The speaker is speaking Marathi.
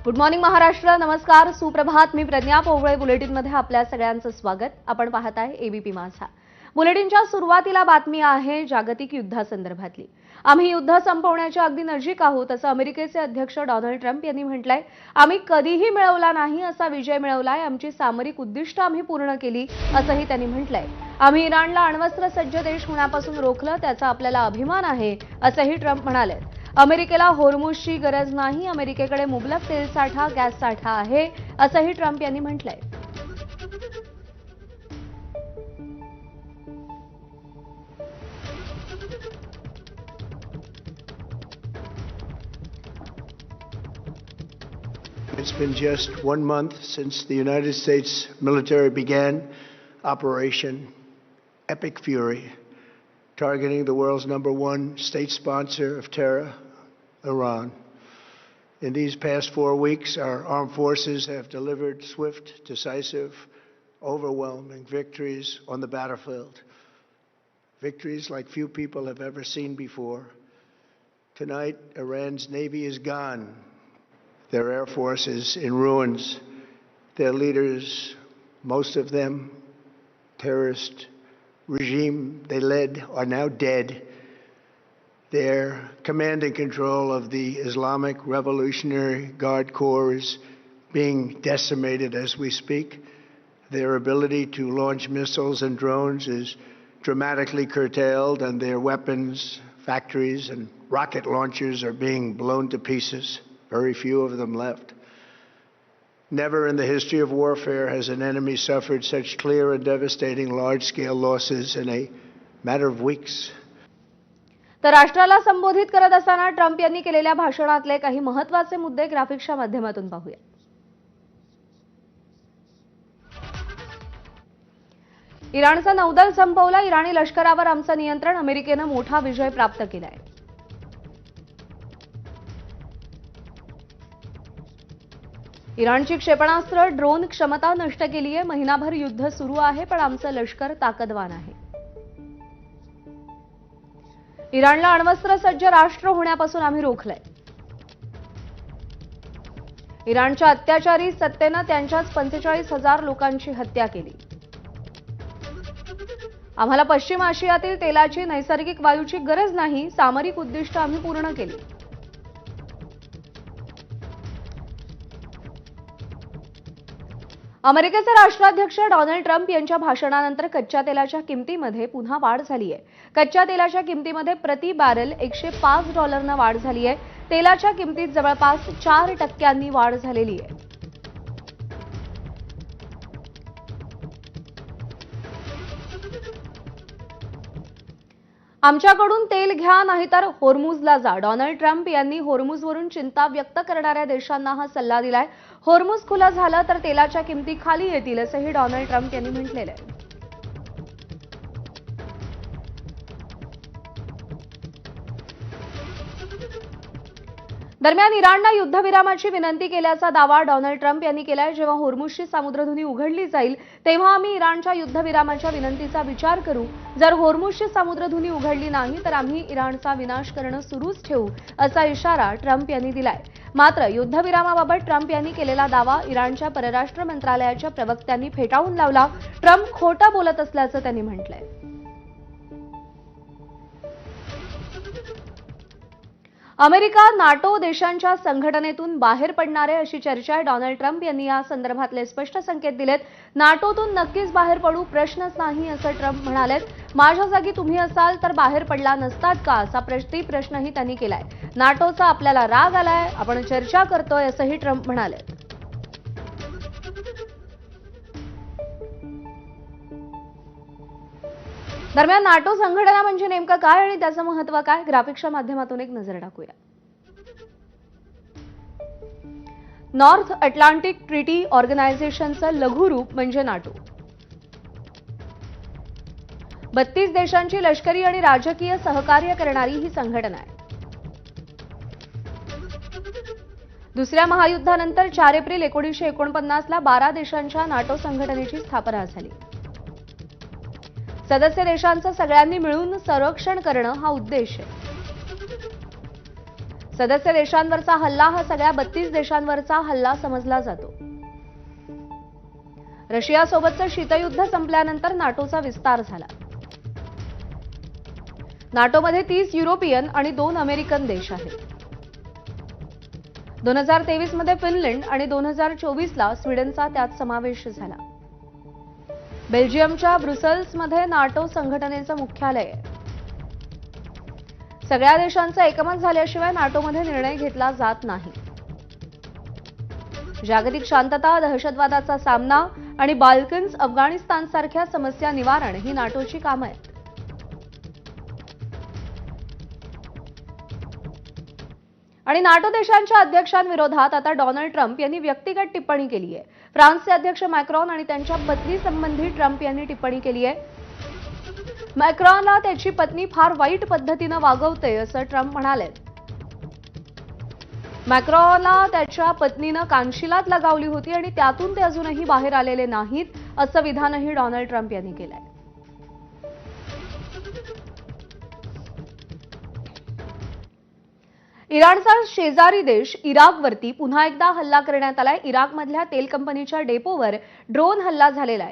Good morning Maharashtra. नमस्कार, सुप्रभात. मी प्रज्ञा पोवळे. बुलेटिनमध्ये आपल्या सगळ्यांचं स्वागत. आपण पाहताय एबीपी माझा. बुलेटिनच्या सुरुवातीला बातमी आहे जागतिक युद्धासंदर्भातली. आम्ही युद्ध संपवण्याच्या अगदी नजीक आहोत असं अमेरिकेचे अध्यक्ष डोनाल्ड ट्रम्प यांनी म्हटलंय. आम्ही कधीही मिळवला नाही असा विजय मिळवलाय. आमची सामरिक उद्दिष्ट आम्ही पूर्ण केली असंही त्यांनी म्हटलंय. आम्ही इराणला अण्वस्त्र सज्ज देश होण्यापासून रोखलं, त्याचा आपल्याला अभिमान आहे असंही ट्रम्प म्हणाले. अमेरिकेला होर्मुझची गरज नाही, अमेरिकेकडे मुबलक तेलसाठा, गॅस साठा आहे असंही ट्रम्प यांनी म्हटलंय. It's been just 1 month since the United States military began Operation Epic Fury, targeting the world's #1 state sponsor of terror, Iran. In these past 4 weeks, our armed forces have delivered swift, decisive, overwhelming victories on the battlefield. Victories like few people have ever seen before. Tonight, Iran's navy is gone. Their air force is in ruins. Their leaders, most of them terrorist regime they led, are now dead. Their command and control of the Islamic Revolutionary Guard Corps is being decimated as we speak. Their ability to launch missiles and drones is dramatically curtailed, and their weapons, factories, and rocket launchers are being blown to pieces. Very few of them left. Never in the history of warfare has an enemy suffered such clear and devastating large-scale losses in a matter of weeks. तर राष्ट्राला संबोधित करत असताना ट्रम्प यांनी केलेल्या भाषणातले काही महत्त्वाचे मुद्दे ग्राफिक्सच्या माध्यमातून पाहूया. इराणचं नौदल संपवलं. इराणी लष्करावर आमचं नियंत्रण. अमेरिकेनं मोठा विजय प्राप्त केलाय. इराणची क्षेपणास्त्र, ड्रोन क्षमता नष्ट केली आहे. महिनाभर युद्ध सुरू आहे, पण आमचं लष्कर ताकदवान आहे. इराणला अण्वस्त्र सज्ज राष्ट्र होण्यापासून आम्ही रोखलंय. इराणच्या अत्याचारी सत्तेनं त्यांच्याच 45,000 लोकांची हत्या केली. आम्हाला पश्चिम आशियातील तेलाची, नैसर्गिक वायूची गरज नाही. सामरिक उद्दिष्ट आम्ही पूर्ण केली. अमेरिकेचे राष्ट्राध्यक्ष डोनाल्ड ट्रम्प यांच्या भाषणानंतर कच्च्या तेलाच्या किमतीमध्ये पुन्हा वाढ झाली आहे. कच्च्या तेलाच्या किमतीमध्ये प्रति बॅरल $105 वाढ झाली आहे. तेलाच्या किमतीत जवळपास 4% वाढ झालेली आहे. आमच्याकडून तेल घ्या नाहीतर होर्मुझला जा. डोनाल्ड ट्रम्प यांनी होर्मुझवरून चिंता व्यक्त करणाऱ्या देशांना हा सल्ला दिलाय. होर्मुझ खुलं झालं तर तेलाच्या किमती खाली येतील असंही डोनाल्ड ट्रम्प यांनी म्हटलेलं आहे. दरम्यान इराणनं युद्धविरामाची विनंती केल्याचा दावा डोनाल्ड ट्रम्प यांनी केलाय. जेव्हा होर्मुझची सामुद्रधुनी उघडली जाईल तेव्हा आम्ही इराणच्या युद्धविरामाच्या विनंतीचा विचार करू. जर होर्मुझची सामुद्रधुनी उघडली नाही तर आम्ही इराणचा विनाश करणं सुरूच ठेवू असा इशारा ट्रम्प यांनी दिलाय. मात्र युद्धविरामाबाबत ट्रम्प यांनी केलेला दावा इराणच्या परराष्ट्र मंत्रालयाच्या प्रवक्त्यांनी फेटाळून लावला. ट्रम्प खोटं बोलत असल्याचं त्यांनी म्हटलंय. अमेरिका नाटो देशांच्या संघटनेतून बाहेर पडणार आहे अशी चर्चा आहे. डोनाल्ड ट्रम्प यांनी या संदर्भातले स्पष्ट संकेत दिलेत. नाटोतून नक्कीच बाहेर पडू, प्रश्नच नाही असं ट्रम्प म्हणालेत. माझ्या जागी तुम्ही असाल तर बाहेर पडला नसतात का असा प्रश्नही त्यांनी केलाय. नाटोचा आपल्याला राग आलाय, आपण चर्चा करतोय असंही ट्रम्प म्हणाले. दरम्यान नाटो संघटना म्हणजे नेमकं काय आणि त्याचं महत्त्व काय, ग्राफिक्सच्या माध्यमातून एक नजर टाकूया. नॉर्थ अटलांटिक ट्रिटी ऑर्गनायझेशनचं लघुरूप म्हणजे नाटो. 32 देशांची लष्करी आणि राजकीय सहकार्य करणारी ही संघटना आहे. दुसऱ्या महायुद्धानंतर 4 एप्रिल 1949 ला 12 देशांच्या नाटो संघटनेची स्थापना झाली. सदस्य देशांचं सगळ्यांनी मिळून संरक्षण करणं हा उद्देश आहे. सदस्य देशांवरचा हल्ला हा सगळ्या 32 देशांवरचा हल्ला समजला जातो. रशियासोबतचं शीतयुद्ध संपल्यानंतर नाटोचा विस्तार झाला. नाटोमध्ये 30 युरोपियन आणि 2 अमेरिकन देश आहेत. 2023 मध्ये फिनलंड आणि 2024ला स्वीडनचा त्यात समावेश झाला. बेल्जियमच्या ब्रुसेल्समध्ये नाटो संघटनेचं मुख्यालय आहे. सगळ्या देशांचं एकमत झाल्याशिवाय नाटोमध्ये निर्णय घेतला जात नाही. जागतिक शांतता, दहशतवादाचा सामना आणि बाल्कन्स, अफगाणिस्तानसारख्या समस्या निवारण ही नाटोची कामं आहेत. आणि नाटो देशांच्या अध्यक्षांविरोधात आता डोनाल्ड ट्रम्प यांनी व्यक्तिगत टिप्पणी केली आहे. फ्रान्सचे अध्यक्ष मॅक्रॉन आणि त्यांच्या पत्नीसंबंधी ट्रम्प यांनी टिप्पणी केली आहे. मॅक्रॉनला त्याची पत्नी फार वाईट पद्धतीनं वागवते असं ट्रम्प म्हणाले. मॅक्रॉनला त्याच्या पत्नीनं कानशिलात लगावली होती आणि त्यातून ते अजूनही बाहेर आलेले नाहीत असं विधानही डोनाल्ड ट्रम्प यांनी केलंय. इराणचा शेजारी देश इराकवरती पुन्हा एकदा हल्ला करण्यात आलाय. इराकमधल्या तेल कंपनीच्या डेपोवर ड्रोन हल्ला झालेला आहे.